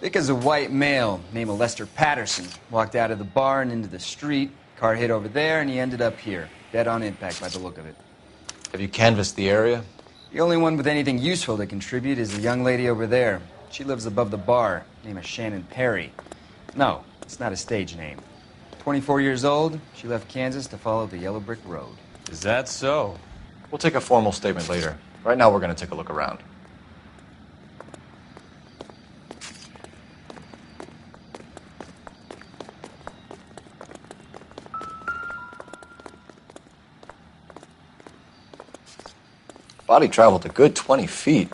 Vic is a white male named Lester Patterson. Walked out of the bar and into the street. Car hit over there, and he ended up here. Dead on impact by the look of it. Have you canvassed the area? The only one with anything useful to contribute is the young lady over there. She lives above the bar. Name is Shannon Perry. No, it's not a stage name. 24 years old, she left Kansas to follow the yellow brick road. Is that so? We'll take a formal statement later. Right now, we're going to take a look around. Body traveled a good 20 feet.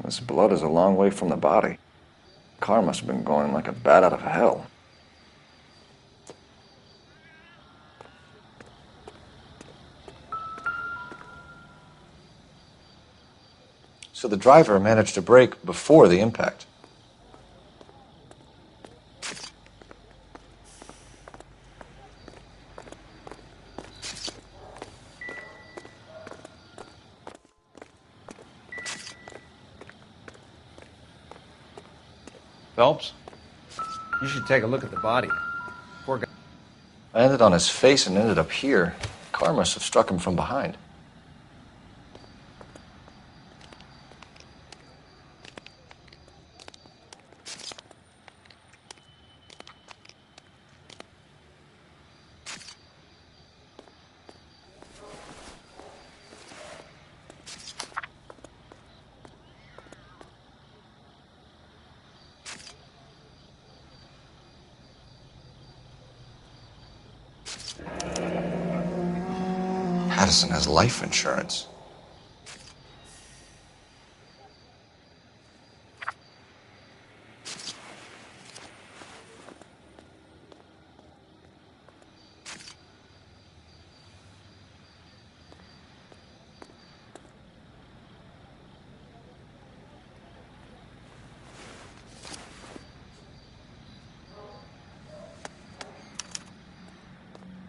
This blood is a long way from the body. Car must have been going like a bat out of hell. So the driver managed to brake before the impact. Phelps, you should take a look at the body. Poor guy. I landed on his face and ended up here. The car must have struck him from behind. Patterson has life insurance.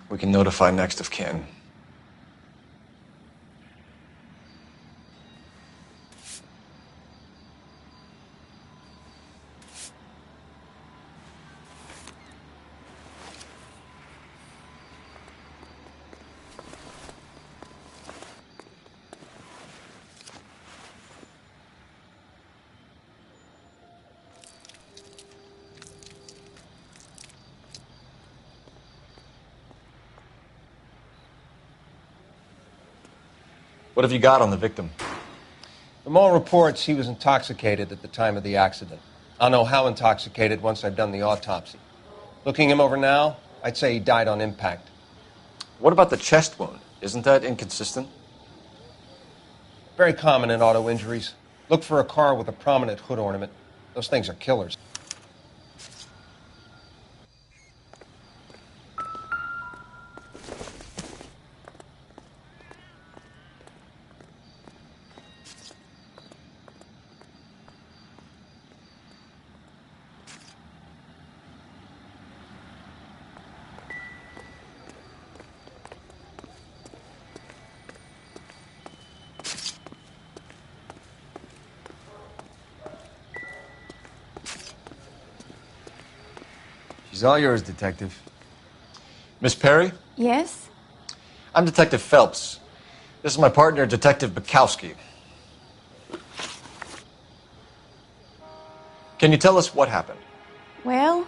We can notify next of kin. What have you got on the victim? From all reports, he was intoxicated at the time of the accident. I'll know how intoxicated once I've done the autopsy. Looking him over now, I'd say he died on impact. What about the chest wound? Isn't that inconsistent? Very common in auto injuries. Look for a car with a prominent hood ornament. Those things are killers. She's all yours, Detective. Miss Perry? Yes? I'm Detective Phelps. This is my partner, Detective Bukowski. Can you tell us what happened? Well,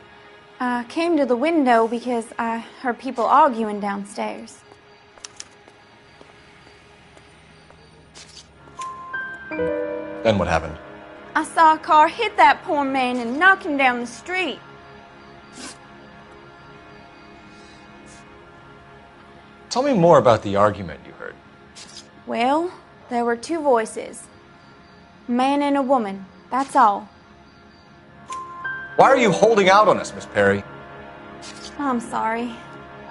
I came to the window because I heard people arguing downstairs. Then what happened? I saw a car hit that poor man and knock him down the street. Tell me more about the argument you heard. Well, there were two voices. A man and a woman, that's all. Why are you holding out on us, Miss Perry? I'm sorry.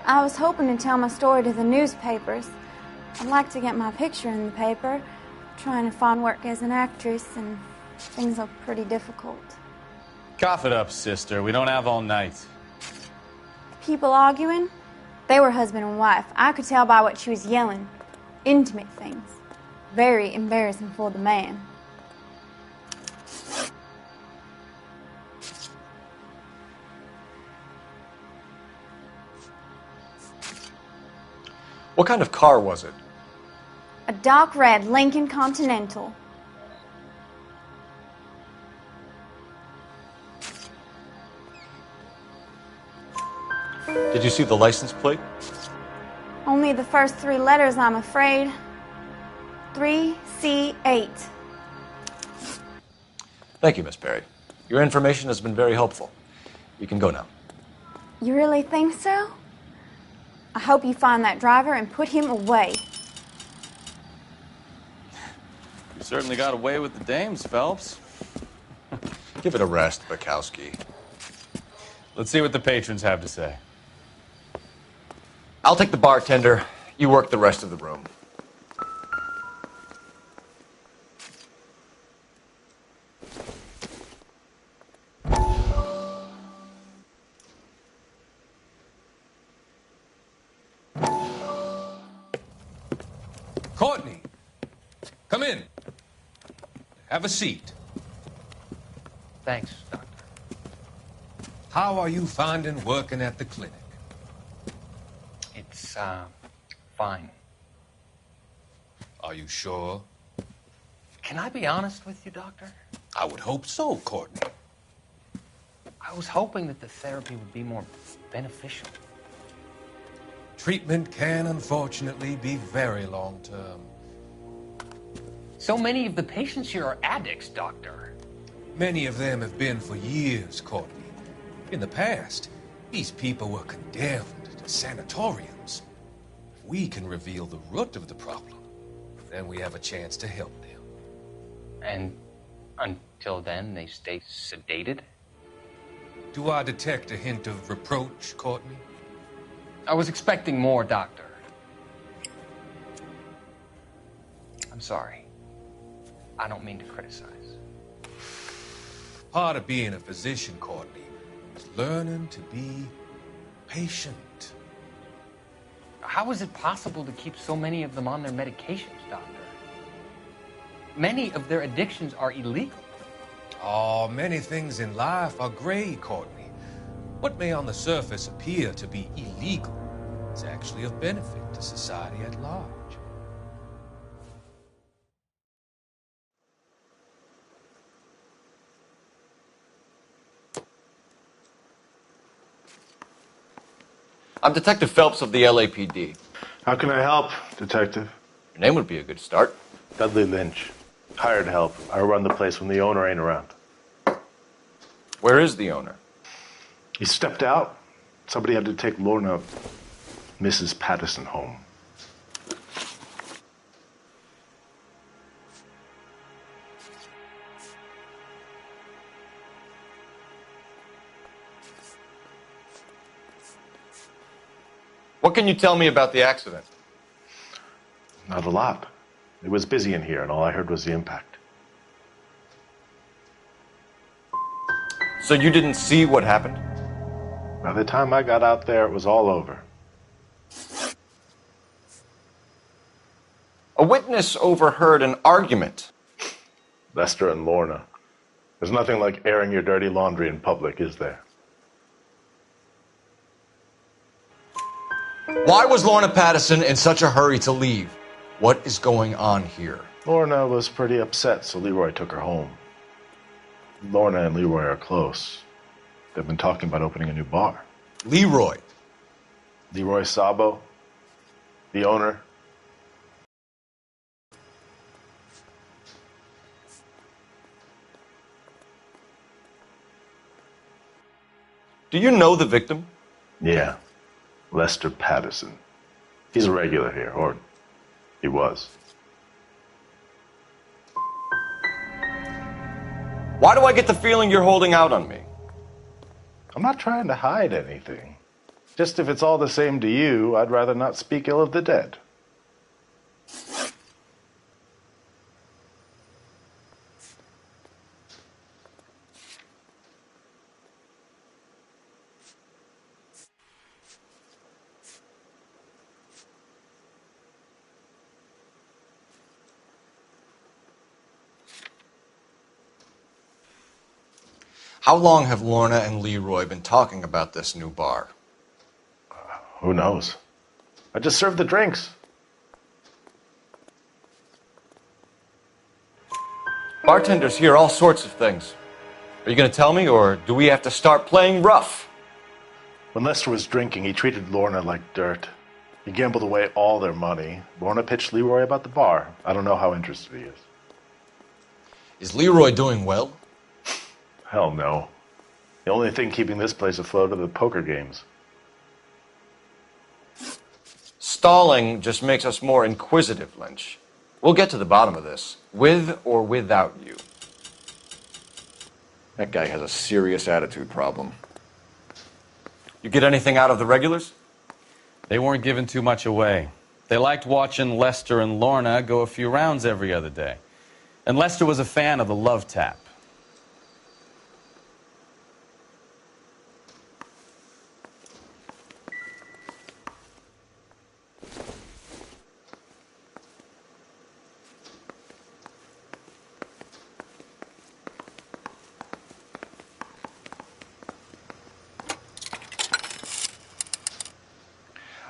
I was hoping to tell my story to the newspapers. I'd like to get my picture in the paper. Trying to find work as an actress, and things are pretty difficult. Cough it up, sister. We don't have all night. People arguing? They were husband and wife. I could tell by what she was yelling. Intimate things. Very embarrassing for the man. What kind of car was it? A dark red Lincoln Continental. Did you see the license plate? Only the first 3 letters, I'm afraid. 3C8. Thank you, Miss Perry. Your information has been very helpful. You can go now. You really think so? I hope you find that driver and put him away. You certainly got away with the dames, Phelps. Give it a rest, Bukowski. Let's see what the patrons have to say. I'll take the bartender. You work the rest of the room. Courtney, come in. Have a seat. Thanks, Doctor. How are you finding working at the clinic? It's, fine. Are you sure? Can I be honest with you, Doctor? I would hope so, Courtney. I was hoping that the therapy would be more beneficial. Treatment can, unfortunately, be very long-term. So many of the patients here are addicts, Doctor. Many of them have been for years, Courtney. In the past, these people were condemned to sanatoriums. If we can reveal the root of the problem, then we have a chance to help them. And until then, they stay sedated? Do I detect a hint of reproach, Courtney? I was expecting more, Doctor. I'm sorry. I don't mean to criticize. Part of being a physician, Courtney, is learning to be patient. How is it possible to keep so many of them on their medications, Doctor? Many of their addictions are illegal. Oh, many things in life are gray, Courtney. What may on the surface appear to be illegal is actually of benefit to society at large. I'm Detective Phelps of the LAPD. How can I help, Detective? Your name would be a good start. Dudley Lynch. Hired help. I run the place when the owner ain't around. Where is the owner? He stepped out. Somebody had to take Lorna, Mrs. Patterson, home. What can you tell me about the accident? Not a lot. It was busy in here, and all I heard was the impact. So you didn't see what happened? By the time I got out there, it was all over. A witness overheard an argument. Lester and Lorna. There's nothing like airing your dirty laundry in public, is there? Why was Lorna Patterson in such a hurry to leave? What is going on here? Lorna was pretty upset, so Leroy took her home. Lorna and Leroy are close. They've been talking about opening a new bar. Leroy? Leroy Sabo, the owner. Do you know the victim? Yeah, Lester Patterson. He's a regular here, or he was. Why do I get the feeling you're holding out on me? I'm not trying to hide anything. Just if it's all the same to you, I'd rather not speak ill of the dead. How long have Lorna and Leroy been talking about this new bar? Who knows? I just served the drinks. Bartenders hear all sorts of things. Are you going to tell me, or do we have to start playing rough? When Lester was drinking, he treated Lorna like dirt. He gambled away all their money. Lorna pitched Leroy about the bar. I don't know how interested he is. Is Leroy doing well? Hell no. The only thing keeping this place afloat are the poker games. Stalling just makes us more inquisitive, Lynch. We'll get to the bottom of this, with or without you. That guy has a serious attitude problem. You get anything out of the regulars? They weren't giving too much away. They liked watching Lester and Lorna go a few rounds every other day. And Lester was a fan of the love tap.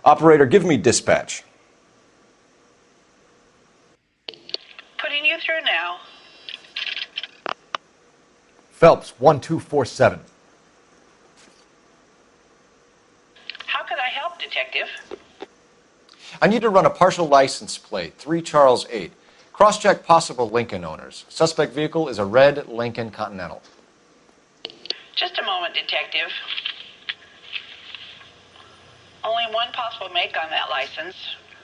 Operator, give me dispatch. Putting you through now. Phelps, 1247. How could I help, Detective? I need to run a partial license plate, 3 Charles 8. Cross-check possible Lincoln owners. Suspect vehicle is a red Lincoln Continental. Just a moment, Detective. Only one possible make on that license.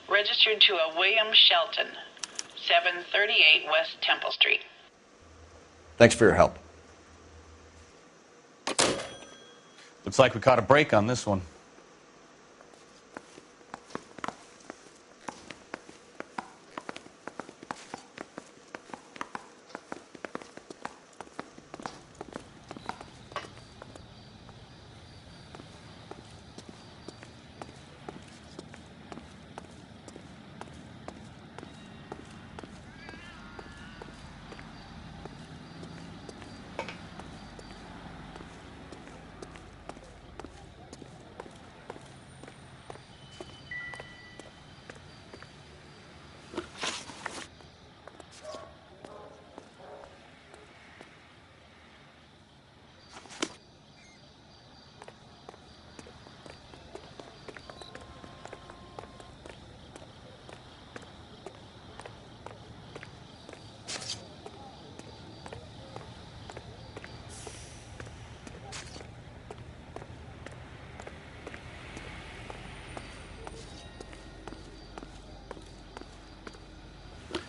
Registered to a William Shelton, 738 West Temple Street. Thanks for your help. Looks like we caught a break on this one.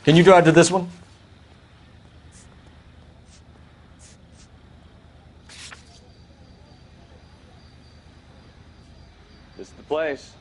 Can you drive to this one? This is the place.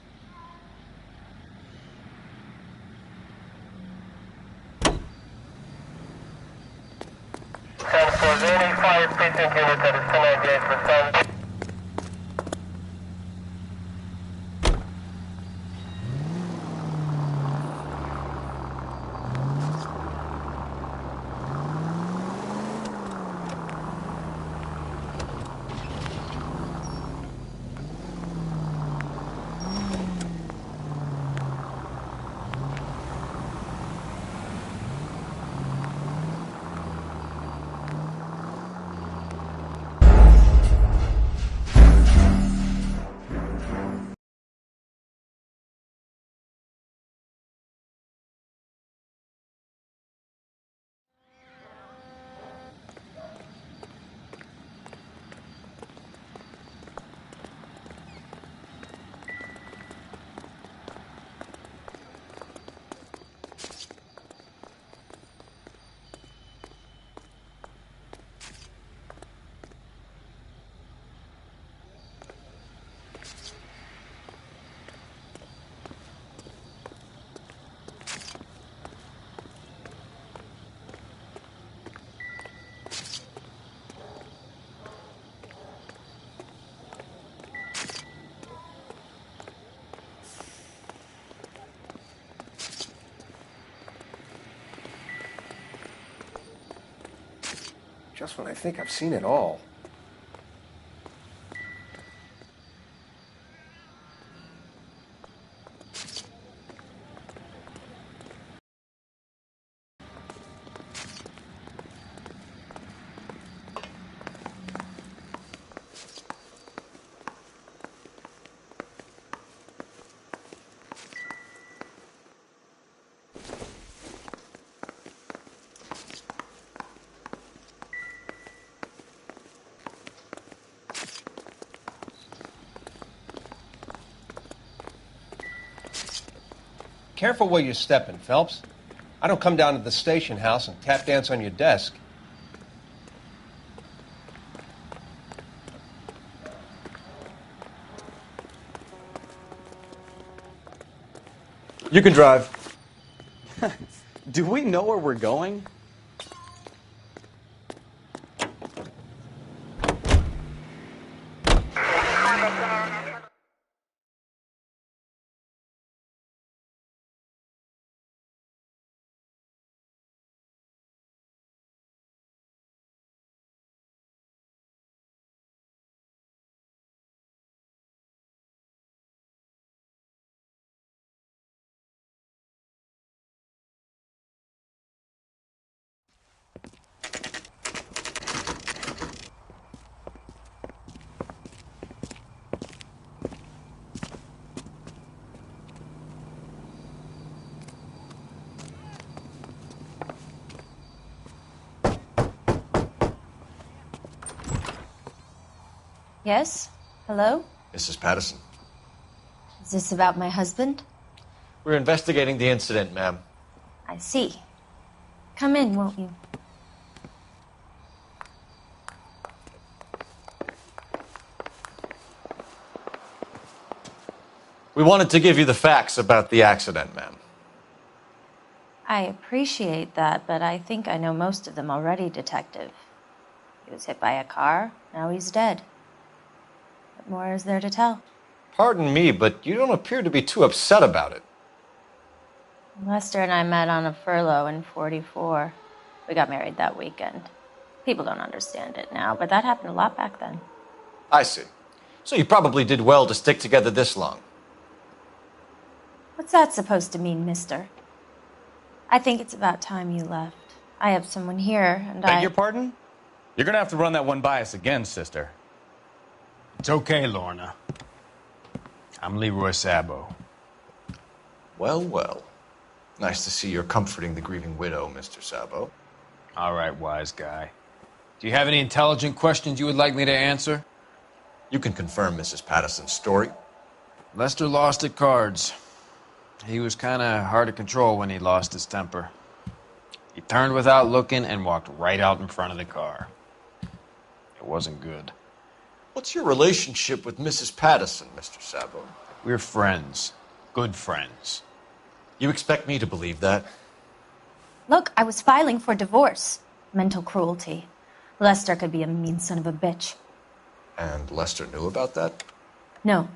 Just when I think I've seen it all. careful where you're stepping, Phelps. I don't come down to the station house and tap dance on your desk. You can drive. Do we know where we're going? Yes? Hello? Mrs. Patterson. Is this about my husband? We're investigating the incident, ma'am. I see. Come in, won't you? We wanted to give you the facts about the accident, ma'am. I appreciate that, but I think I know most of them already, Detective. He was hit by a car, now he's dead. What more is there to tell? Pardon me, but you don't appear to be too upset about it. Lester and I met on a furlough in '44. We got married that weekend. People don't understand it now, but that happened a lot back then. I see. So you probably did well to stick together this long. What's that supposed to mean, mister? I think it's about time you left. I have someone here, and Beg your pardon? You're gonna have to run that one by us again, sister. It's okay, Lorna. I'm Leroy Sabo. Well, well. Nice to see you're comforting the grieving widow, Mr. Sabo. All right, wise guy. Do you have any intelligent questions you would like me to answer? You can confirm Mrs. Patterson's story. Lester lost at cards. He was kind of hard to control when he lost his temper. He turned without looking and walked right out in front of the car. It wasn't good. What's your relationship with Mrs. Patterson, Mr. Sabo? We're friends. Good friends. You expect me to believe that? Look, I was filing for divorce. Mental cruelty. Lester could be a mean son of a bitch. And Lester knew about that? No,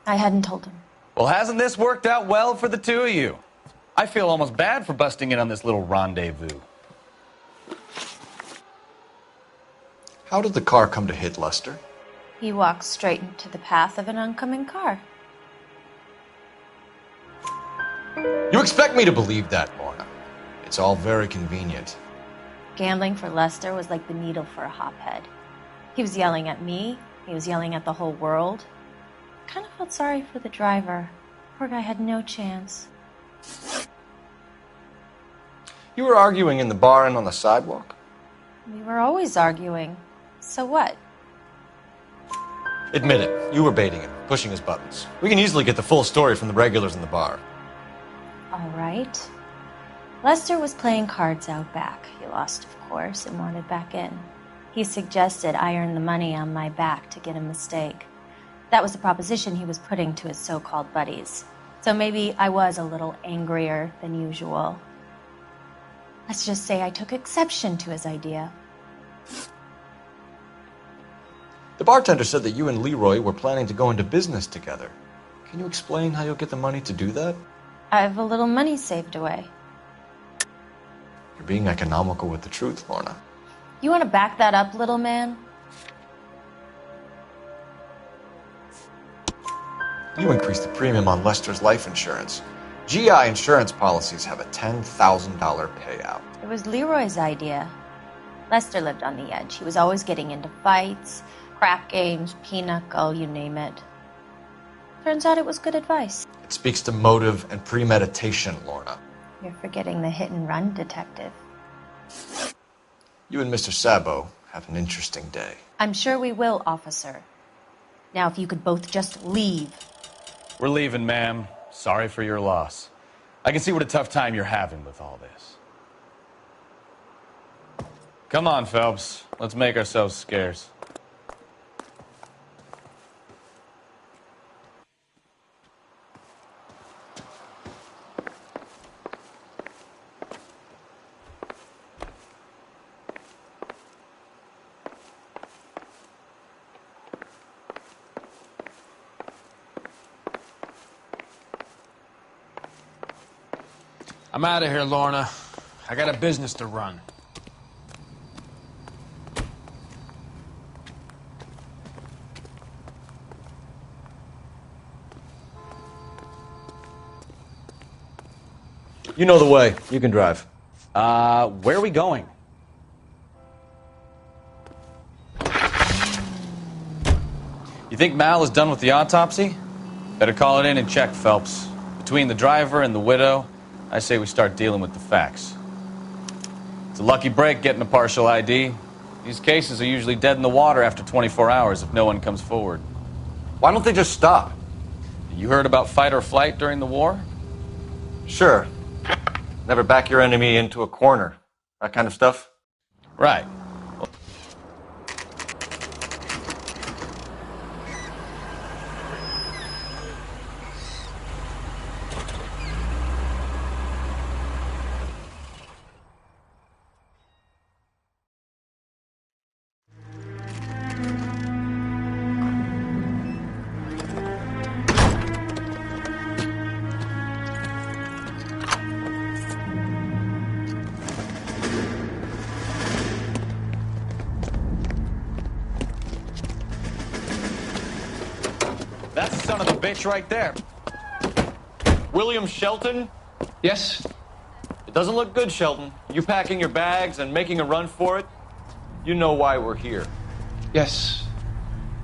I hadn't told him. Well, hasn't this worked out well for the two of you? I feel almost bad for busting in on this little rendezvous. How did the car come to hit Lester? He walked straight into the path of an oncoming car. You expect me to believe that, Lorna? It's all very convenient. Gambling for Lester was like the needle for a hophead. He was yelling at me. He was yelling at the whole world. I kind of felt sorry for the driver. Poor guy had no chance. You were arguing in the bar and on the sidewalk? We were always arguing. So what? Admit it. You were baiting him, pushing his buttons. We can easily get the full story from the regulars in the bar. All right. Lester was playing cards out back. He lost, of course, and wanted back in. He suggested I earn the money on my back to get a mistake. That was the proposition he was putting to his so-called buddies. So maybe I was a little angrier than usual. Let's just say I took exception to his idea. The bartender said that you and Leroy were planning to go into business together. Can you explain how you'll get the money to do that? I have a little money saved away. You're being economical with the truth, Lorna. You want to back that up, little man? You increased the premium on Lester's life insurance. GI insurance policies have a $10,000 payout. It was Leroy's idea. Lester lived on the edge. He was always getting into fights, crap games, pinochle, you name it. Turns out it was good advice. It speaks to motive and premeditation, Lorna. You're forgetting the hit and run, detective. You and Mr. Sabo have an interesting day. I'm sure we will, officer. Now, if you could both just leave. We're leaving, ma'am. Sorry for your loss. I can see what a tough time you're having with all this. Come on, Phelps. Let's make ourselves scarce. I'm out of here, Lorna. I got a business to run. You know the way. You can drive. Where are we going? You think Mal is done with the autopsy? Better call it in and check, Phelps. Between the driver and the widow, I say we start dealing with the facts. It's a lucky break getting a partial ID. These cases are usually dead in the water after 24 hours if no one comes forward. Why don't they just stop? You heard about fight or flight during the war? Sure. Never back your enemy into a corner. That kind of stuff? Right. That's the son of a bitch right there. William Shelton? Yes? It doesn't look good, Shelton. You packing your bags and making a run for it? You know why we're here. Yes.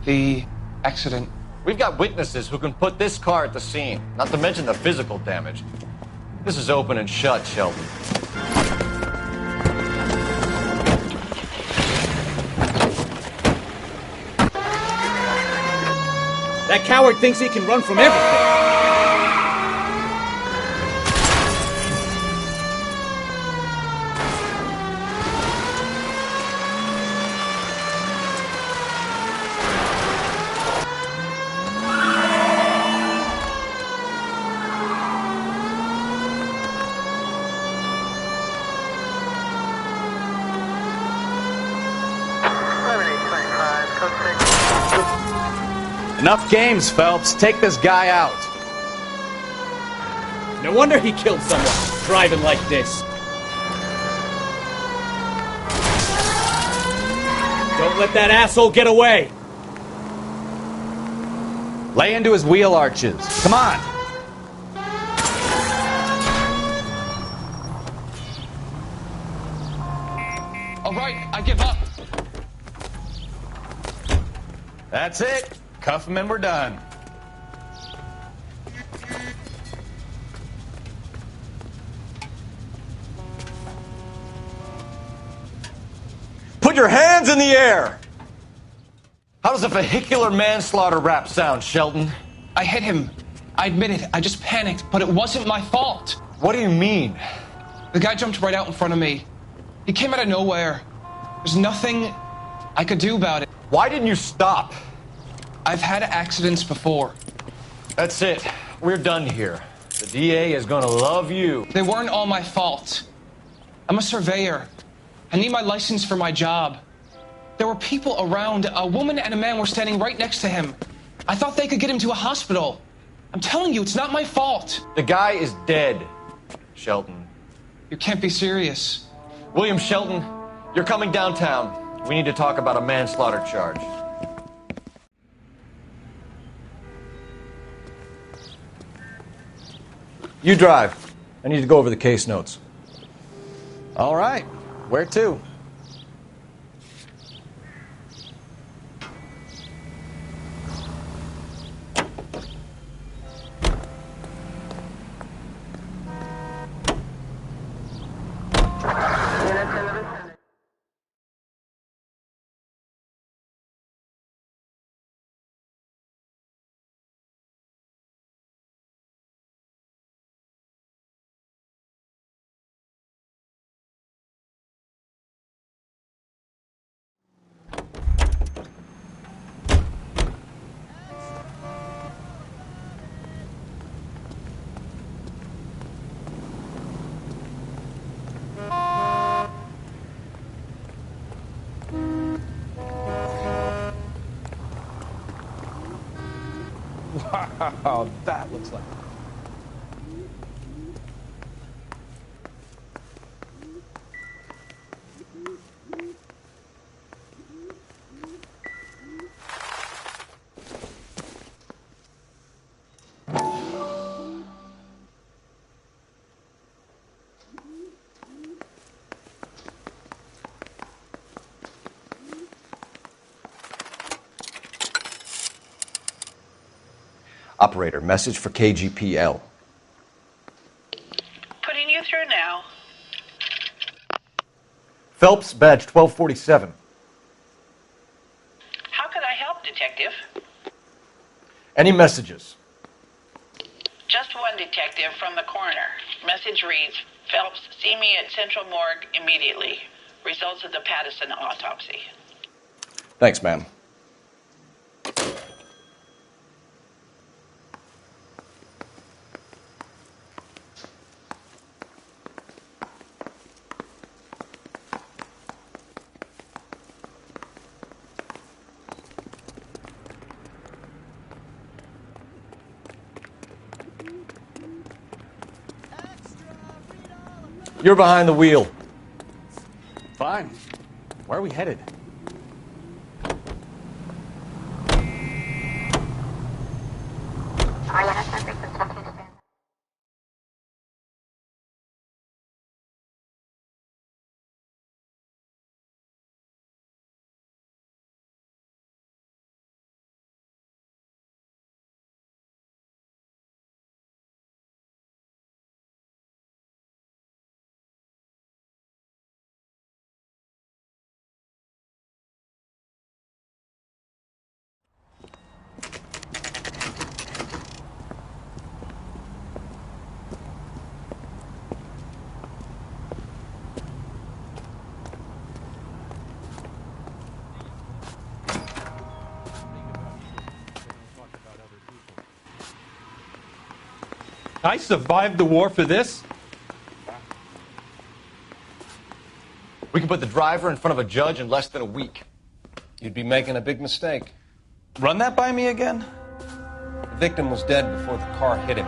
The accident. We've got witnesses who can put this car at the scene, not to mention the physical damage. This is open and shut, Shelton. That coward thinks he can run from everything. Enough games, Phelps. Take this guy out. No wonder he killed someone, driving like this. Don't let that asshole get away. Lay into his wheel arches. Come on. All right, I give up. That's it. Cuff him and we're done. Put your hands in the air! How does a vehicular manslaughter rap sound, Shelton? I hit him. I admit it. I just panicked, but it wasn't my fault. What do you mean? The guy jumped right out in front of me. He came out of nowhere. There's nothing I could do about it. Why didn't you stop? I've had accidents before. That's it. We're done here. The DA is gonna love you. They weren't all my fault. I'm a surveyor. I need my license for my job. There were people around. A woman and a man were standing right next to him. I thought they could get him to a hospital. I'm telling you, it's not my fault. The guy is dead, Shelton. You can't be serious. William Shelton, you're coming downtown. We need to talk about a manslaughter charge. You drive. I need to go over the case notes. All right. Where to? Wow, that looks like... Operator, message for KGPL. Putting you through now. Phelps, badge 1247. How could I help, Detective? Any messages? Just one detective from the coroner. Message reads, Phelps, see me at Central Morgue immediately. Results of the Patterson autopsy. Thanks, ma'am. You're behind the wheel. Fine. Where are we headed? I survived the war for this? We can put the driver in front of a judge in less than a week. You'd be making a big mistake. Run that by me again? The victim was dead before the car hit him.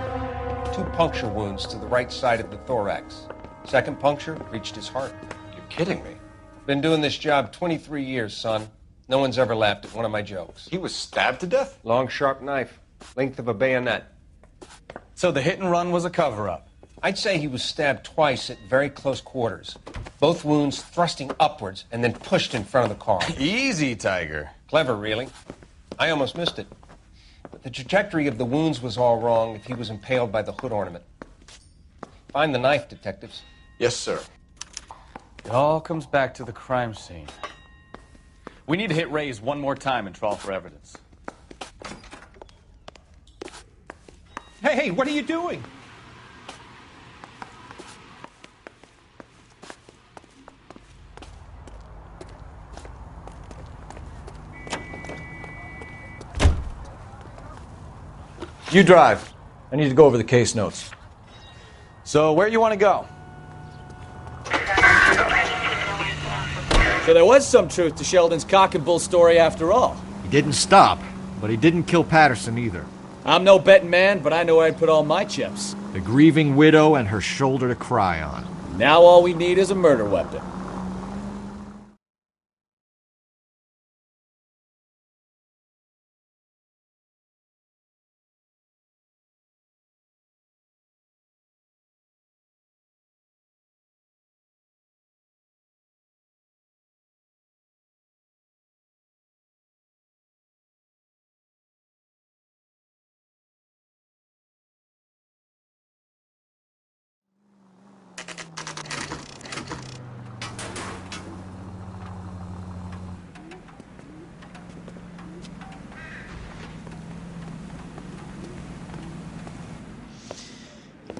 2 puncture wounds to the right side of the thorax. Second puncture reached his heart. You're kidding me. Been doing this job 23 years, son. No one's ever laughed at one of my jokes. He was stabbed to death? Long, sharp knife. Length of a bayonet. So the hit and run was a cover-up? I'd say he was stabbed twice at very close quarters. Both wounds thrusting upwards and then pushed in front of the car. Easy, Tiger. Clever, really. I almost missed it. But the trajectory of the wounds was all wrong if he was impaled by the hood ornament. Find the knife, detectives. Yes, sir. It all comes back to the crime scene. We need to hit Ray's one more time and trawl for evidence. Hey, what are you doing? You drive. I need to go over the case notes. So where you want to go? So there was some truth to Sheldon's cock and bull story after all. He didn't stop, but he didn't kill Patterson either. I'm no betting man, but I know where I'd put all my chips. The grieving widow and her shoulder to cry on. Now all we need is a murder weapon.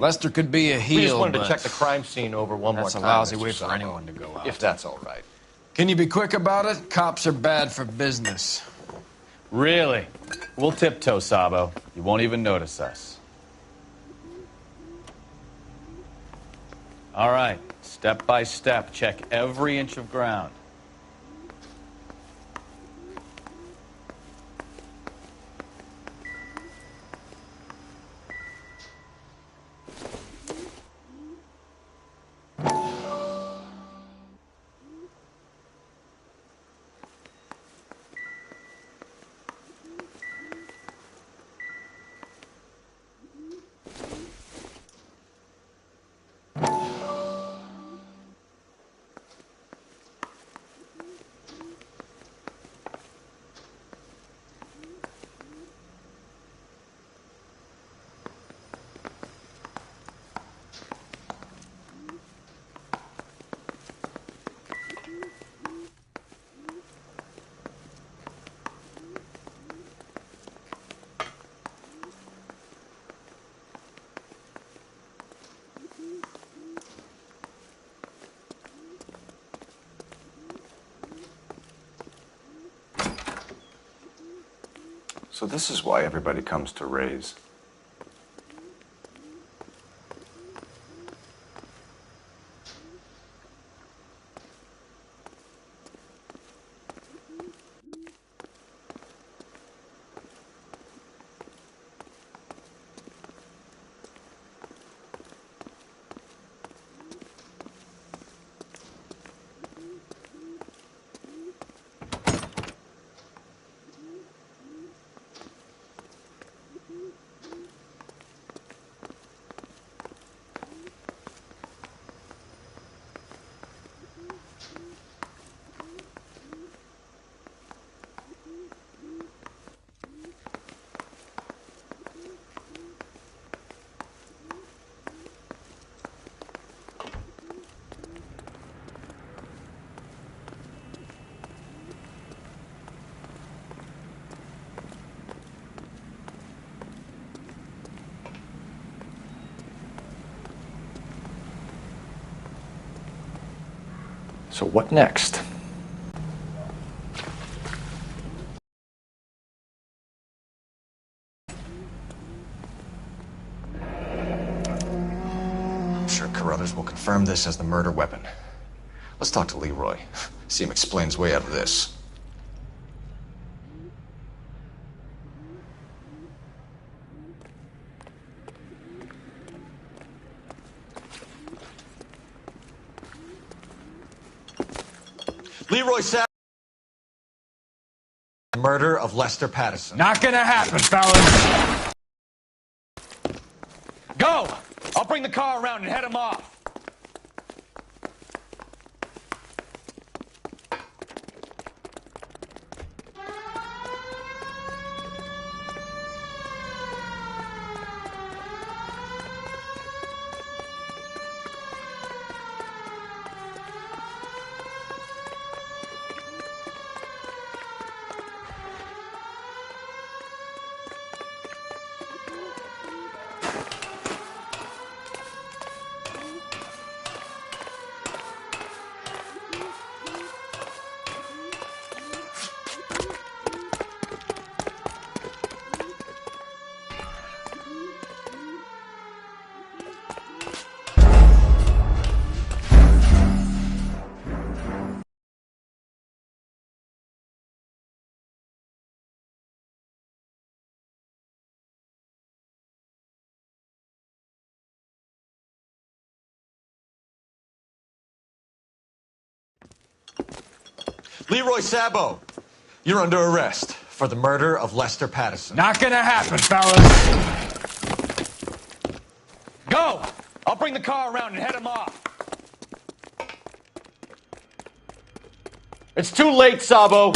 Lester could be a heel, We just wanted to but check the crime scene over one more that's time. a lousy Mr. way for Sabo. anyone to go out. If that's all right. Can you be quick about it? Cops are bad for business. Really? We'll tiptoe, Sabo. You won't even notice us. All right, step by step, check every inch of ground. So this is why everybody comes to Ray's. So what next? I'm sure Carruthers will confirm this as the murder weapon. Let's talk to Leroy. See him explain his way out of this. Leroy Sapp. Murder of Lester Patterson. Not gonna happen, fellas. Go! I'll bring the car around and head him off. Leroy Sabo, you're under arrest for the murder of Lester Patterson. Not gonna happen, fellas. Go! I'll bring the car around and head him off. It's too late, Sabo.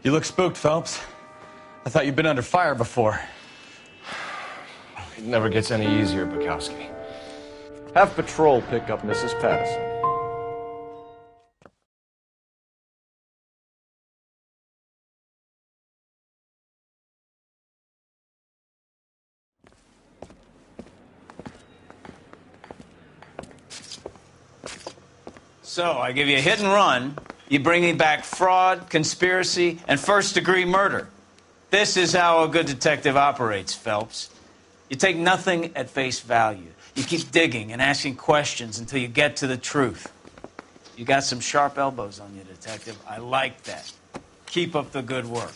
You look spooked, Phelps. I thought you'd been under fire before. It never gets any easier, Bukowski. Have patrol pick up Mrs. Patterson. So, I give you a hit and run. You bring me back fraud, conspiracy, and first-degree murder. This is how a good detective operates, Phelps. You take nothing at face value. You keep digging and asking questions until you get to the truth. You got some sharp elbows on you, detective. I like that. Keep up the good work.